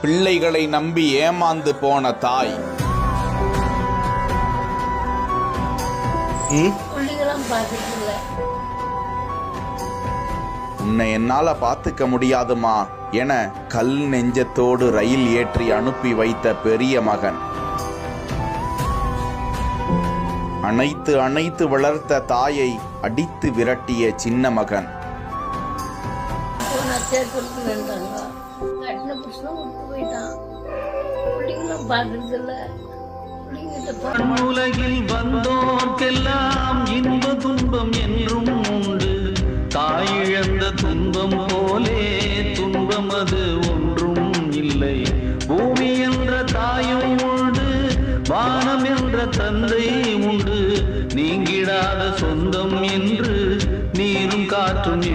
பிள்ளைகளை நம்பி ஏமாந்து போன தாய். உன்னை என்னால பாத்துக்க முடியாதுமா என கல் நெஞ்சத்தோடு ரயில் ஏற்றி அனுப்பி வைத்த பெரிய மகன். அணைத்து அணைத்து வளர்த்த தாயை அடித்து விரட்டிய சின்ன மகன். உலகில் வந்தோர்க்கெல்லாம் இன்ப துன்பம் என்றும் உண்டு. தாயிழந்த துன்பம் போலே துன்பம் அது ஒன்றும் இல்லை. பூமி என்ற தாயும் உண்டு, வானம் என்ற தந்தை உண்டு. நீங்கிடாத சொந்தம் என்று நீரும் காற்றும்